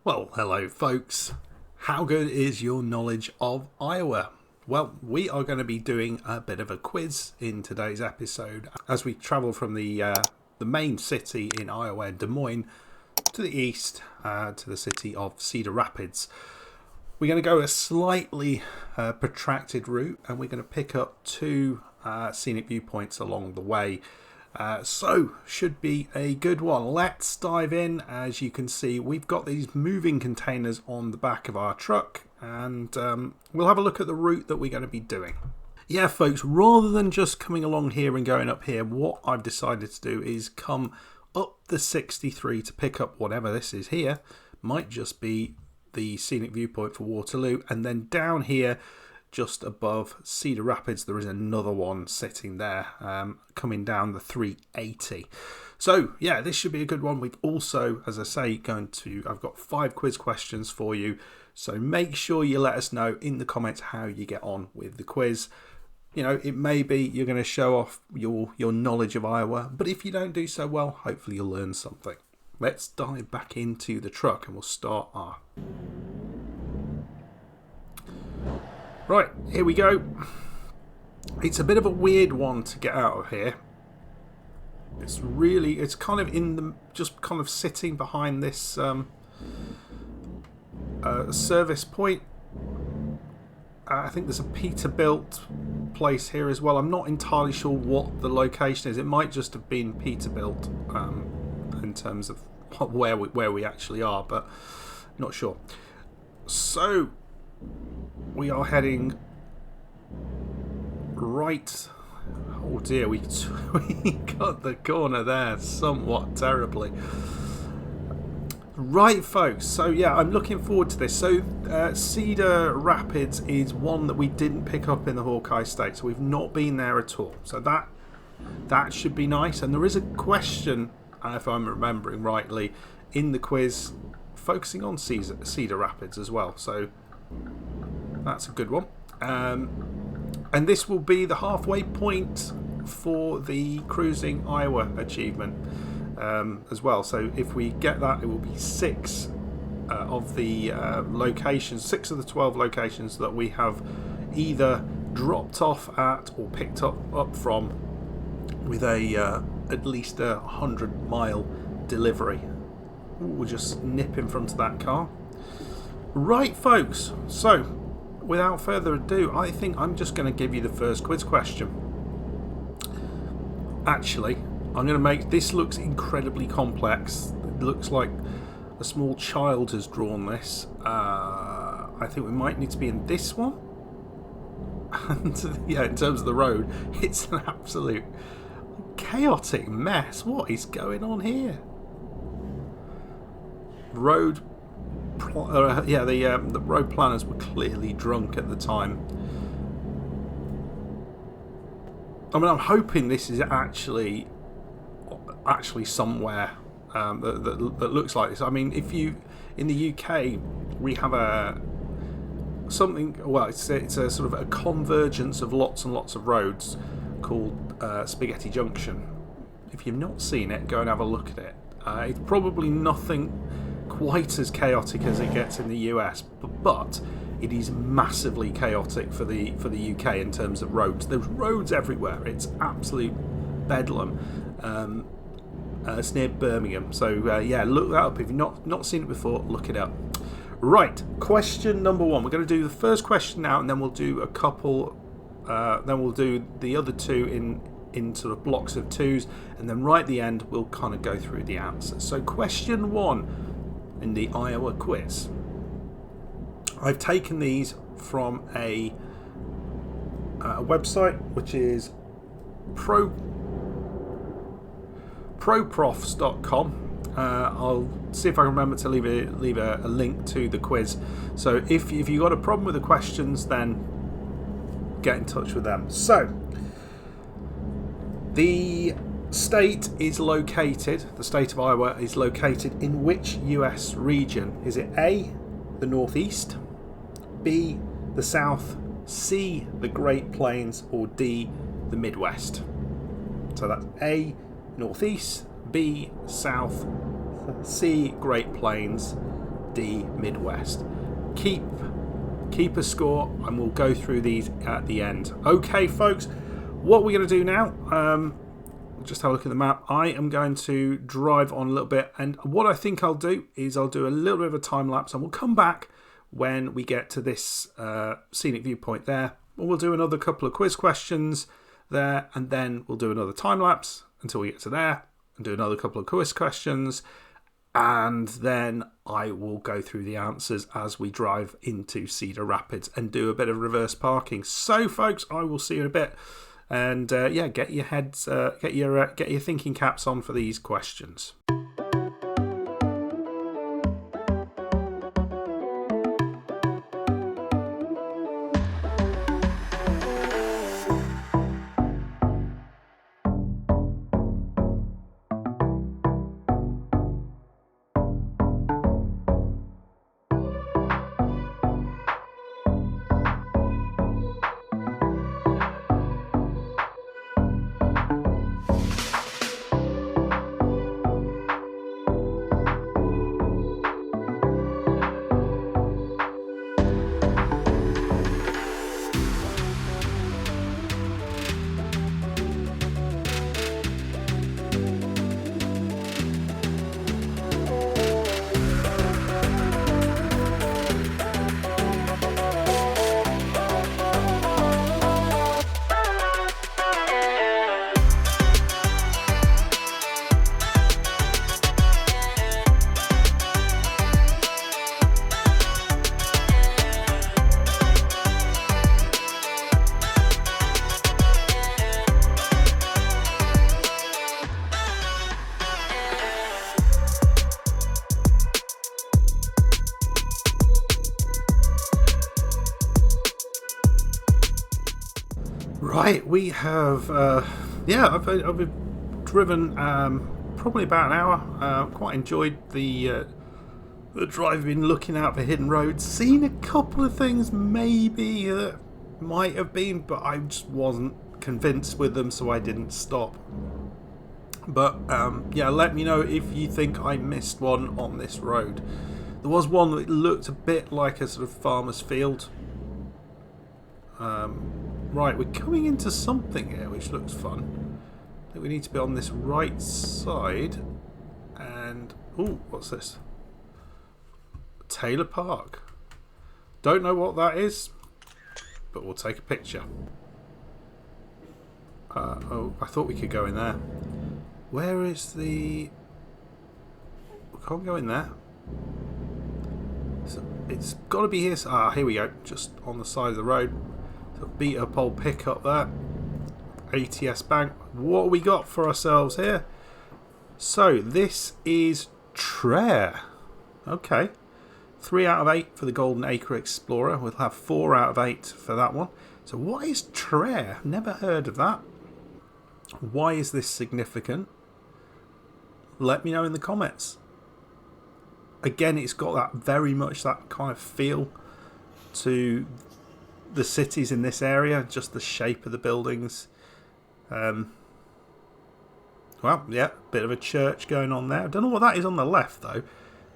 Well, hello folks. How good is your knowledge of Iowa? Well, we are going to be doing a bit of a quiz in today's episode as we travel from the main city in Iowa, Des Moines, to the east to the city of Cedar Rapids. We're going to go a slightly protracted route, and we're going to pick up two scenic viewpoints along the way. So should be a good one. Let's dive in. As you can see, we've got these moving containers on the back of our truck, and we'll have a look at the route that we're going to be doing. Yeah, folks, rather than just coming along here and going up here, what I've decided to do is come up the 63 to pick up whatever this is here. Might just be the scenic viewpoint for Waterloo, and then down here just above Cedar Rapids there is another one sitting there, coming down the 380. So yeah, this should be a good one. We've also, as I say, I've got 5 quiz questions for you, so make sure you let us know in the comments how you get on with the quiz. You know, it may be you're going to show off your knowledge of Iowa, but if you don't do so well, hopefully you'll learn something. Let's dive back into the truck and we'll start our... Right, here we go. It's a bit of a weird one to get out of here. It's kind of just kind of sitting behind this service point. I think there's a Peterbilt place here as well. I'm not entirely sure what the location is. It might just have been Peterbilt in terms of where we actually are, but not sure. So we are heading right. Oh dear, we got the corner there somewhat terribly. Right, folks, so yeah, I'm looking forward to this. So Cedar Rapids is one that we didn't pick up in the Hawkeye State, so we've not been there at all. So that should be nice. And there is a question, if I'm remembering rightly, in the quiz focusing on Cedar Rapids as well. So that's a good one. And this will be the halfway point for the Cruising Iowa achievement as well. So if we get that, it will be 6 of the locations, 6 of the 12 locations that we have either dropped off at or picked up from with a at least 100-mile delivery. We'll just nip in front of that car. Right, folks, so without further ado, I think I'm just going to give you the first quiz question. Actually, I'm going to make this looks incredibly complex. It looks like a small child has drawn this. I think we might need to be in this one. And yeah, in terms of the road, it's an absolute chaotic mess. What is going on here? The road planners were clearly drunk at the time. I mean, I'm hoping this is actually somewhere that looks like this. I mean, if you in the UK we have something. Well, it's a sort of a convergence of lots and lots of roads called Spaghetti Junction. If you've not seen it, go and have a look at it. It's probably nothing quite as chaotic as it gets in the US, but it is massively chaotic for the UK in terms of roads. There's roads everywhere. It's absolute bedlam. It's near Birmingham, so yeah, look that up. If you've not seen it before, look it up. Right, question number 1. We're going to do the first question now, and then we'll do a couple. Then we'll do the other 2 in sort of blocks of 2s, and then right at the end we'll kind of go through the answers. So question 1 in the Iowa quiz. I've taken these from a website which is proprofs.com. I'll see if I can remember to leave a link to the quiz. So if you've got a problem with the questions, then get in touch with them. So the state of Iowa is located in which US region? Is it A, the Northeast, B, the South, C, the Great Plains, or D, the Midwest? So that's A, Northeast, B, South, C, Great Plains, D Midwest. Keep a score, and we'll go through these at the end. Okay, folks, what we're going to do now, just have a look at the map. I am going to drive on a little bit, and what I think I'll do is I'll do a little bit of a time lapse, and we'll come back when we get to this scenic viewpoint there. We'll do another couple of quiz questions there, and then we'll do another time lapse until we get to there, and do another couple of quiz questions, and then I will go through the answers as we drive into Cedar Rapids and do a bit of reverse parking. So, folks, I will see you in a bit, and yeah, get your heads, get your thinking caps on for these questions. Right, we have, yeah, I've been driven probably about an hour. Quite enjoyed the drive. Been looking out for hidden roads, seen a couple of things maybe that might have been, but I just wasn't convinced with them, so I didn't stop. But yeah, let me know if you think I missed one on this road. There was one that looked a bit like a sort of farmer's field. Right, we're coming into something here which looks fun. I think we need to be on this right side. And, ooh, what's this? Taylor Park. Don't know what that is, but we'll take a picture. Oh, I thought we could go in there. Where is the... We can't go in there. So it's got to be here. Ah, here we go. Just on the side of the road. Beat up old pickup there. ATS Bank. What have we got for ourselves here? So this is Traer. Okay. 3 out of 8 for the Golden Acre Explorer. We'll have 4 out of 8 for that one. So what is Traer? Never heard of that. Why is this significant? Let me know in the comments. Again, it's got that very much that kind of feel to the cities in this area, just the shape of the buildings. Well, yeah, bit of a church going on there. I don't know what that is on the left though.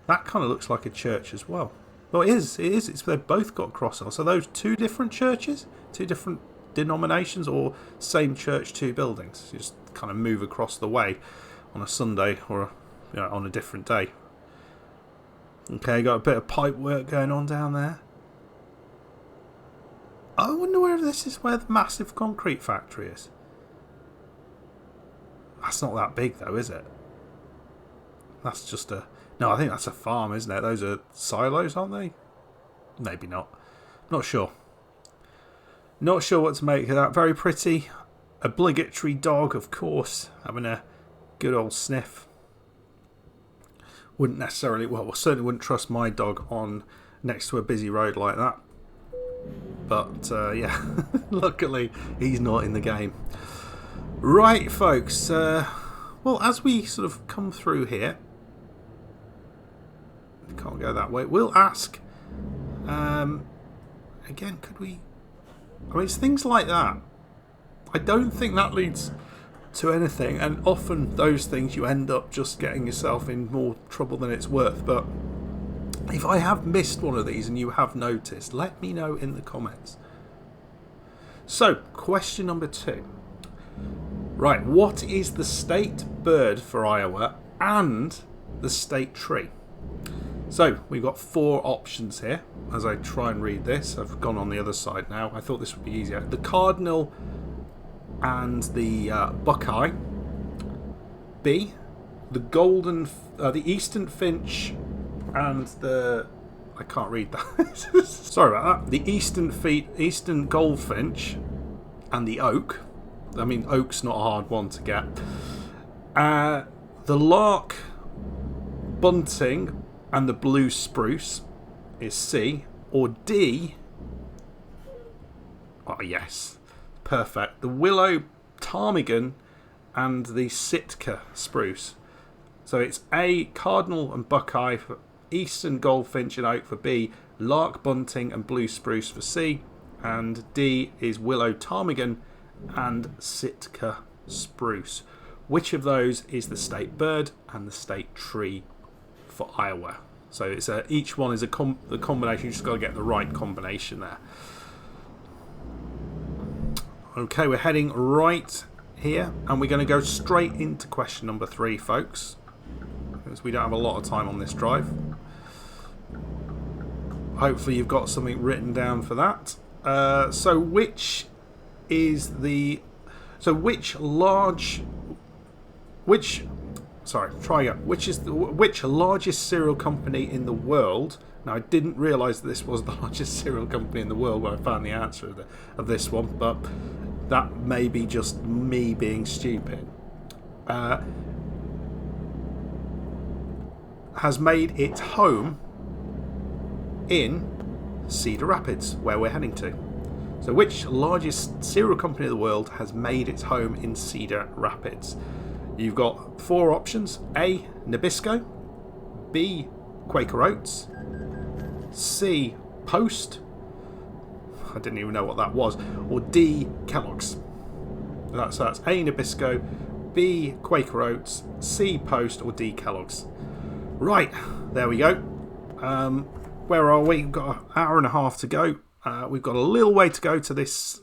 That kind of looks like a church as well. Well, it is. They've both got cross on. So those 2 different churches, 2 different denominations, or same church, 2 buildings. You just kind of move across the way on a Sunday or on a different day. Okay, got a bit of pipe work going on down there. I wonder whether this is where the massive concrete factory is. That's not that big though, is it? That's just a... No, I think that's a farm, isn't it? Those are silos, aren't they? Maybe not. Not sure. Not sure what to make of that. Very pretty. Obligatory dog, of course. Having a good old sniff. Wouldn't necessarily... Well, certainly wouldn't trust my dog on next to a busy road like that. But yeah, luckily he's not in the game. Right, folks. Well, as we sort of come through here, we can't go that way. We'll ask. Again, could we? I mean, it's things like that. I don't think that leads to anything, and often those things you end up just getting yourself in more trouble than it's worth. But If I have missed one of these and you have noticed, let me know in the comments. So, question number 2. Right, what is the state bird for Iowa and the state tree? So, we've got 4 options here. As I try and read this, I've gone on the other side now. I thought this would be easier. The cardinal and the buckeye. B, the eastern finch and the... I can't read that. Sorry about that. The eastern goldfinch and the oak. I mean, oak's not a hard one to get. The lark, bunting, and the blue spruce is C. Or D. Oh, yes. Perfect. The willow, ptarmigan, and the Sitka spruce. So it's A, cardinal and buckeye for eastern goldfinch and oak for B, lark, bunting, and blue spruce for C, and D is willow, ptarmigan, and Sitka spruce. Which of those is the state bird and the state tree for Iowa? So it's each one is the combination. You just got to get the right combination there. Okay, we're heading right here, and we're going to go straight into question number 3, folks, because we don't have a lot of time on this drive. Hopefully you've got something written down for that. Which largest cereal company in the world? Now, I didn't realise that this was the largest cereal company in the world when I found the answer of this one, but that may be just me being stupid. Has made its home in Cedar Rapids, where we're heading to. So which largest cereal company in the world has made its home in Cedar Rapids? You've got 4 options. A, Nabisco. B, Quaker Oats. C, Post. I didn't even know what that was. Or D, Kellogg's. So that's A, Nabisco. B, Quaker Oats. C, Post. Or D, Kellogg's. Right, there we go. Where are we? We've got an hour and a half to go. We've got a little way to go to this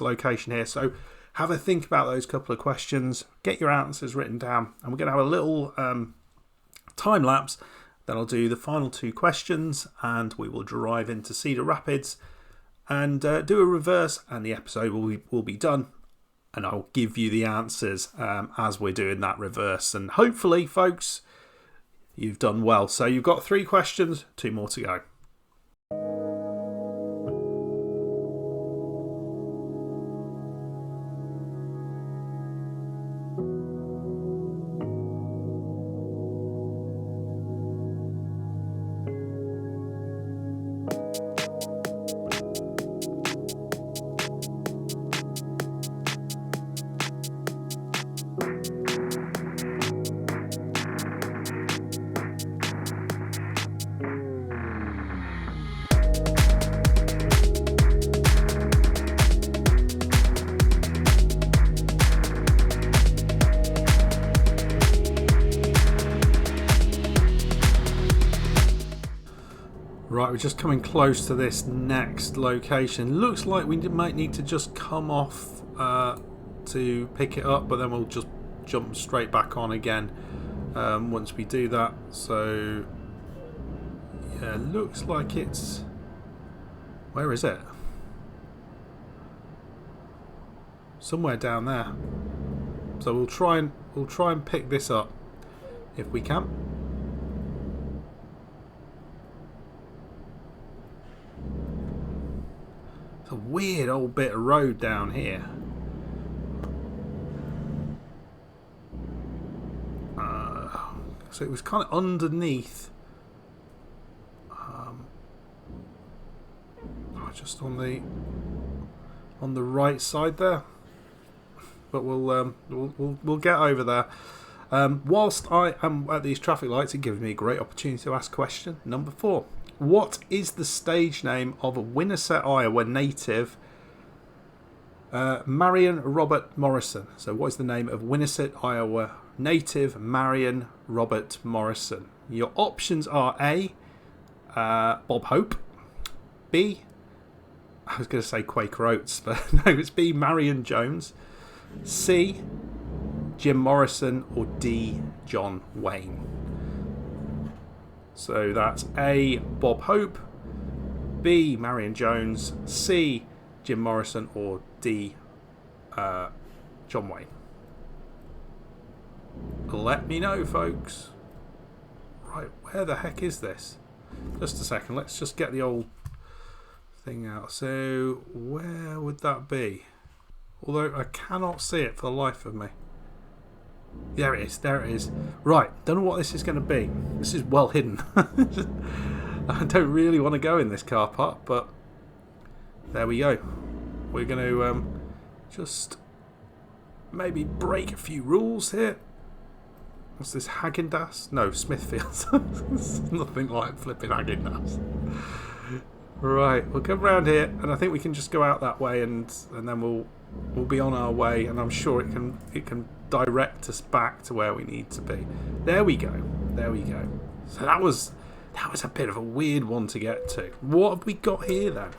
location here. So have a think about those couple of questions. Get your answers written down. And we're going to have a little time lapse. Then I'll do the final 2 questions. And we will drive into Cedar Rapids and do a reverse. And the episode will be done. And I'll give you the answers as we're doing that reverse. And hopefully, folks, you've done well. So you've got 3 questions, 2 more to go. Right, we're just coming close to this next location. Looks like we might need to just come off to pick it up, but then we'll just jump straight back on again once we do that. So, yeah, looks like it's... Where is it? Somewhere down there. So we'll try and pick this up if we can. It's a weird old bit of road down here. So it was kind of underneath. Just on the right side there. But we'll get over there. Whilst I am at these traffic lights, it gives me a great opportunity to ask question number 4. What is the stage name of a Winneset, Iowa native Marion Robert Morrison? So what is the name of Winneset, Iowa native Marion Robert Morrison? Your options are A, Bob Hope. B, I was going to say Quaker Oats, but no, it's B, Marion Jones. C, Jim Morrison. Or D, John Wayne. So that's A, Bob Hope. B, Marion Jones. C, Jim Morrison. Or D, John Wayne. Let me know, folks. Right, where the heck is this? Just a second, let's just get the old thing out. So, where would that be? Although I cannot see it for the life of me. There it is, there it is. Right, don't know what this is going to be. This is well hidden. I don't really want to go in this car park, but there we go. We're going to just maybe break a few rules here. What's this, Häagen-Dazs? No, Smithfield. It's nothing like flipping Häagen-Dazs. Right, we'll come round here, and I think we can just go out that way, and then we'll be on our way, and I'm sure it can direct us back to where we need to be. There we go. There we go. So that was a bit of a weird one to get to. What have we got here then?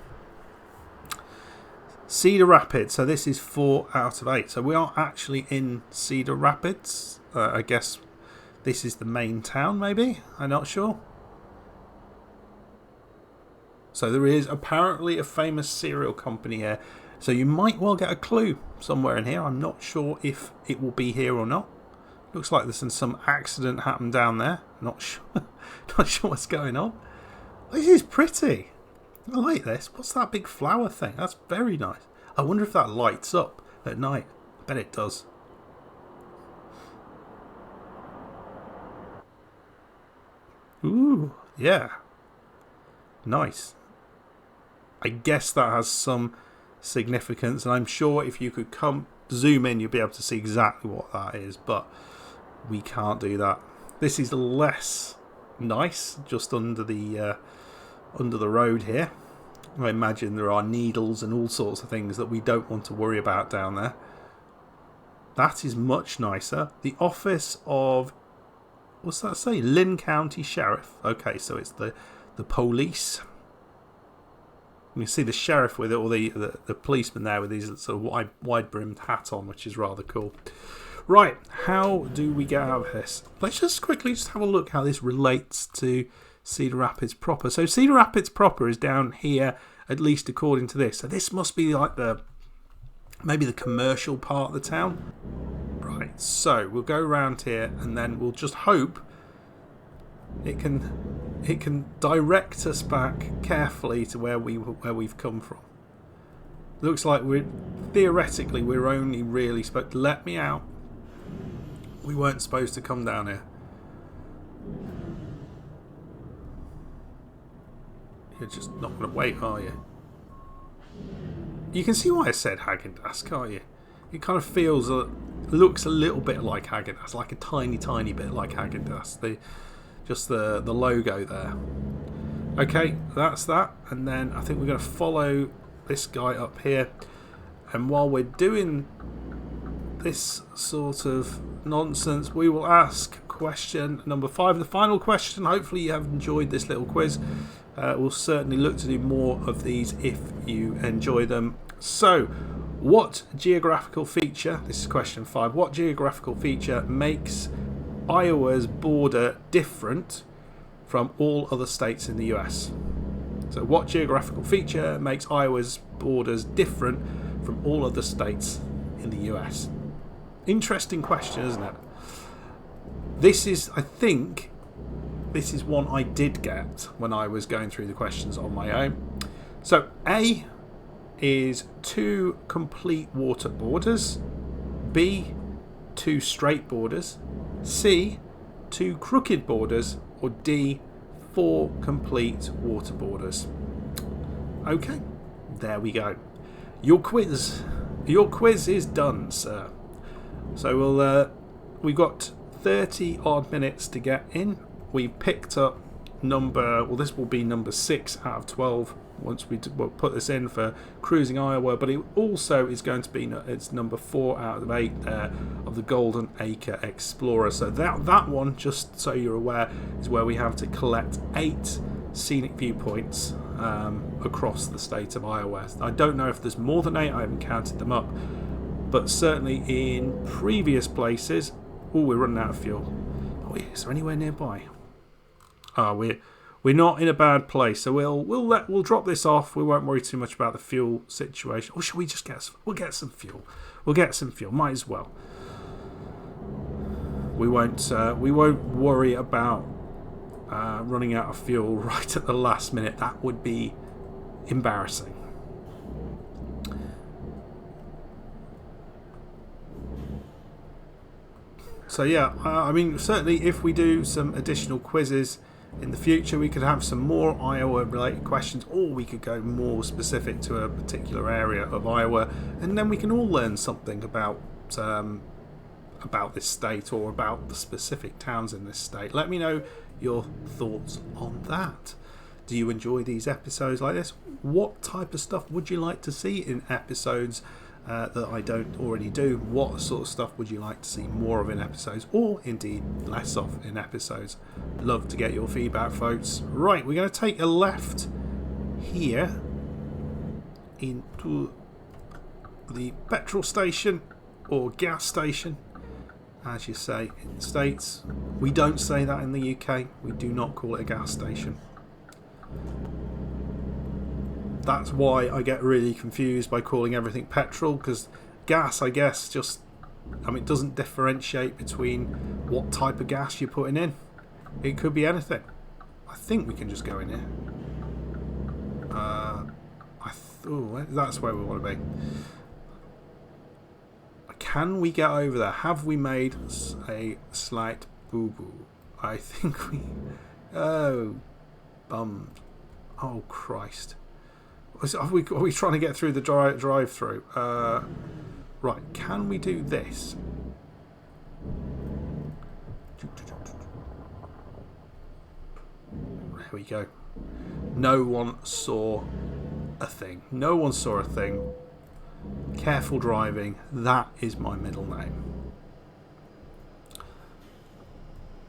Cedar Rapids. So this is 4 out of 8. So we are actually in Cedar Rapids. I guess this is the main town, maybe? I'm not sure. So there is apparently a famous cereal company here. So you might well get a clue somewhere in here. I'm not sure if it will be here or not. Looks like there's some accident happened down there. Not sure. Not sure what's going on. This is pretty. I like this. What's that big flower thing? That's very nice. I wonder if that lights up at night. I bet it does. Ooh, yeah. Nice. I guess that has some significance, and I'm sure if you could zoom in, you'll be able to see exactly what that is, but we can't do that. This is less nice, just under the road here. I imagine there are needles and all sorts of things that we don't want to worry about down there. That is much nicer. The office of, what's that say? Lynn County Sheriff. Okay, so it's the police. You see the sheriff with it, or the policeman there with his sort of wide-brimmed hat on, which is rather cool. Right, how do we get out of this? Let's just quickly have a look how this relates to Cedar Rapids proper. So Cedar Rapids proper is down here, at least according to this. So this must be like maybe the commercial part of the town. Right, so we'll go around here, and then we'll just hope it can direct us back carefully to where we've come from. Looks like we're only really supposed to let me out. We weren't supposed to come down here. You're just not going to wait, are you? You can see why I said Häagen-Dazs, can't you? It kind of looks a little bit like Häagen-Dazs, like a tiny, tiny bit like Häagen-Dazs. Just the logo there. Okay, that's that. And then I think we're going to follow this guy up here. And while we're doing this sort of nonsense, we will ask question number 5, the final question. Hopefully you have enjoyed this little quiz. We'll certainly look to do more of these if you enjoy them. So, what geographical feature, this is question 5, what geographical feature makes Iowa's border different from all other states in the US? So what geographical feature makes Iowa's borders different from all other states in the US? Interesting question, isn't it? I think this is one I did get when I was going through the questions on my own. So A is 2 complete water borders, B 2 straight borders, C 2 crooked borders, or D 4 complete water borders. Okay, there we go. Your quiz is done, sir. So we've got 30 odd minutes to get in. We picked up this will be number 6 out of 12 once we'll put this in for Cruising Iowa, but it also is going to be, it's number 4 out of 8 of the Golden Acre Explorer. So that one, just so you're aware, is where we have to collect 8 scenic viewpoints across the state of Iowa. I don't know if there's more than 8, I haven't counted them up, but certainly in previous places. Oh, we're running out of fuel. Oh, is there anywhere nearby? We're not in a bad place, so we'll drop this off. We won't worry too much about the fuel situation. Or should we just we'll get some fuel? We'll get some fuel. Might as well. We won't worry about running out of fuel right at the last minute. That would be embarrassing. So yeah, I mean, certainly if we do some additional quizzes in the future, we could have some more Iowa related questions, or we could go more specific to a particular area of Iowa, and then we can all learn something about this state or about the specific towns in this state. Let me know your thoughts on that. Do you enjoy these episodes like this? What type of stuff would you like to see in episodes that I don't already do? What sort of stuff would you like to see more of in episodes, or indeed less of in episodes? Love to get your feedback, folks. Right, we're going to take a left here into the petrol station or gas station, as you say in the States. We don't say that in the UK. We do not call it a gas station. That's why I get really confused by calling everything petrol, because gas, I guess, it doesn't differentiate between what type of gas you're putting in. It could be anything. I think we can just go in here. That's where we want to be. Can we get over there? Have we made a slight boo-boo? I think we... Oh, bummed. Oh, Christ. Are we trying to get through the drive-through? Right, can we do this? There we go. No one saw a thing. No one saw a thing. Careful driving. That is my middle name.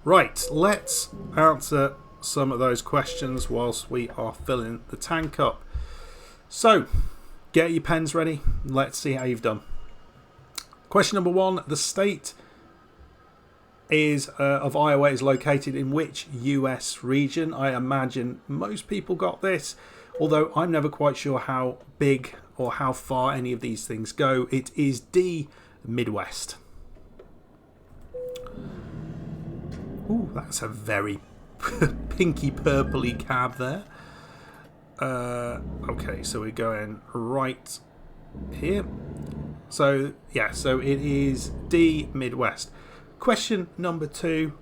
Right, let's answer some of those questions whilst we are filling the tank up. So, get your pens ready. Let's see how you've done. Question number 1. The state of Iowa is located in which US region? I imagine most people got this, although I'm never quite sure how big or how far any of these things go. It is D, Midwest. Ooh, that's a very pinky purpley cab there. Okay, so we're going right here. So yeah, so it is D, Midwest. Question number 2.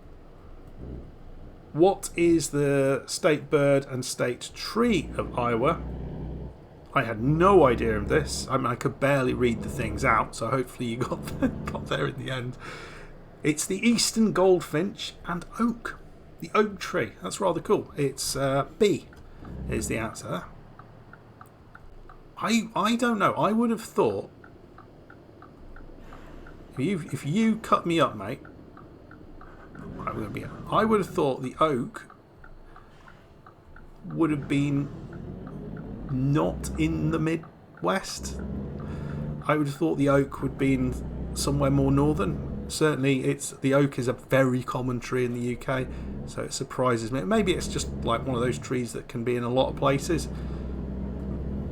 What is the state bird and state tree of Iowa? I had no idea of this. I mean, I could barely read the things out, so hopefully you got there in the end. It's the eastern goldfinch and oak. The oak tree. That's rather cool. It's B is the answer. I don't know. I would have thought, if you cut me up, mate, I would have thought the oak would have been not in the Midwest. I would have thought the oak would be in somewhere more northern. Certainly, the oak is a very common tree in the UK, so it surprises me. Maybe it's just like one of those trees that can be in a lot of places.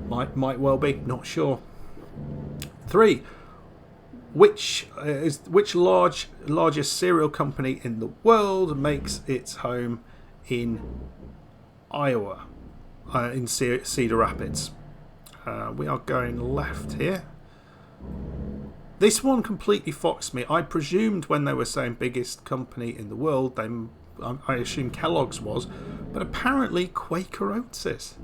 Might well be. Not sure. 3. Which largest cereal company in the world makes its home in Iowa, in Cedar Rapids? We are going left here. This one completely foxed me. I presumed when they were saying biggest company in the world, I assumed Kellogg's was, but apparently Quaker Oats is.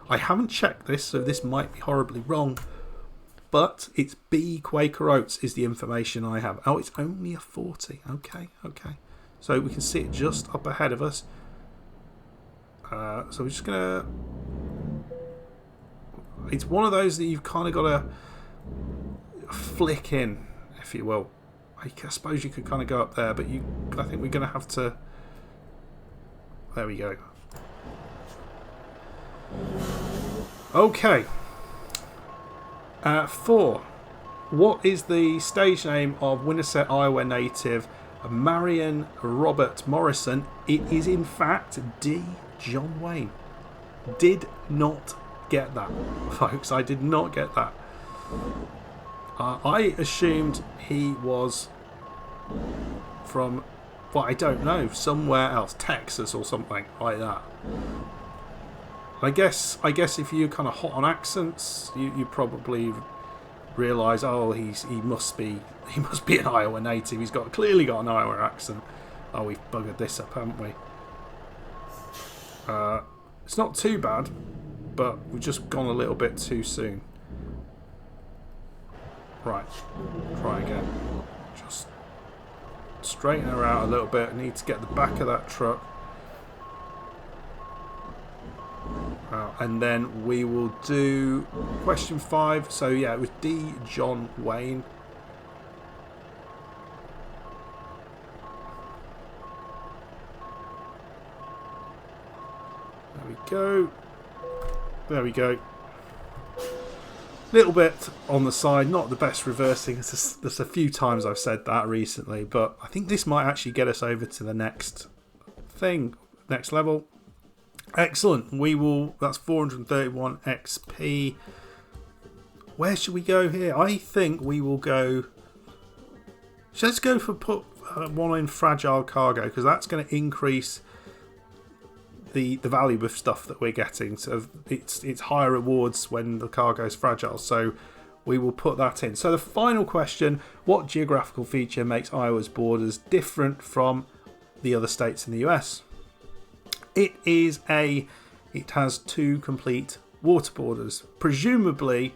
I haven't checked this, so this might be horribly wrong, but it's B, Quaker Oats is the information I have. Oh, it's only a 40. Okay. So we can see it just up ahead of us. So we're just going to... It's one of those that you've kind of got to flick in, if you will. I suppose you could kind of go up there, but I think we're going to have to... There we go. Okay. 4. What is the stage name of Winterset, Iowa native Marion Robert Morrison? It is in fact D. John Wayne. Did not get that, folks. I did not get that. I assumed he was from, well, I don't know, somewhere else, Texas or something like that. I guess if you're kind of hot on accents, you probably realise, oh, he must be an Iowa native. He's clearly got an Iowa accent. Oh, we've buggered this up, haven't we? It's not too bad, but we've just gone a little bit too soon. Right, try again. Just straighten her out a little bit. I need to get the back of that truck. And then we will do question 5. So yeah, it was D. John Wayne. There we go. There we go. Little bit on the side, not the best reversing. There's a few times I've said that recently, but I think this might actually get us over to the next thing, next level. Excellent. That's 431 XP. Where should we go here? I think we will go. Let's go for put one in fragile cargo, because that's going to increase the value of stuff that we're getting. So it's higher rewards when the cargo is fragile. So we will put that in. So the final question: what geographical feature makes Iowa's borders different from the other states in the US? It has 2 complete water borders. Presumably,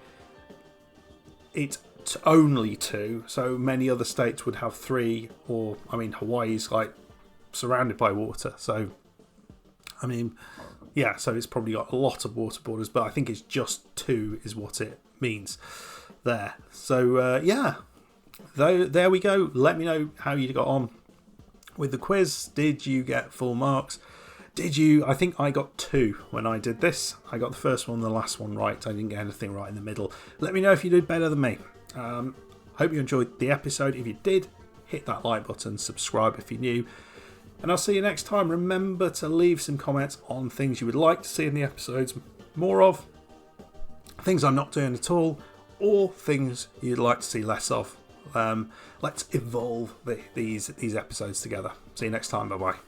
it's only 2. So many other states would have 3, or Hawaii's like surrounded by water. So, so it's probably got a lot of water borders, but I think it's just 2 is what it means there. So there we go. Let me know how you got on with the quiz. Did you get full marks? I think I got 2 when I did this. I got the first one and the last one right. I didn't get anything right in the middle. Let me know if you did better than me. Hope you enjoyed the episode. If you did, hit that like button, subscribe if you're new, and I'll see you next time. Remember to leave some comments on things you would like to see in the episodes more of, things I'm not doing at all, or things you'd like to see less of. Let's evolve these episodes together. See you next time. Bye bye.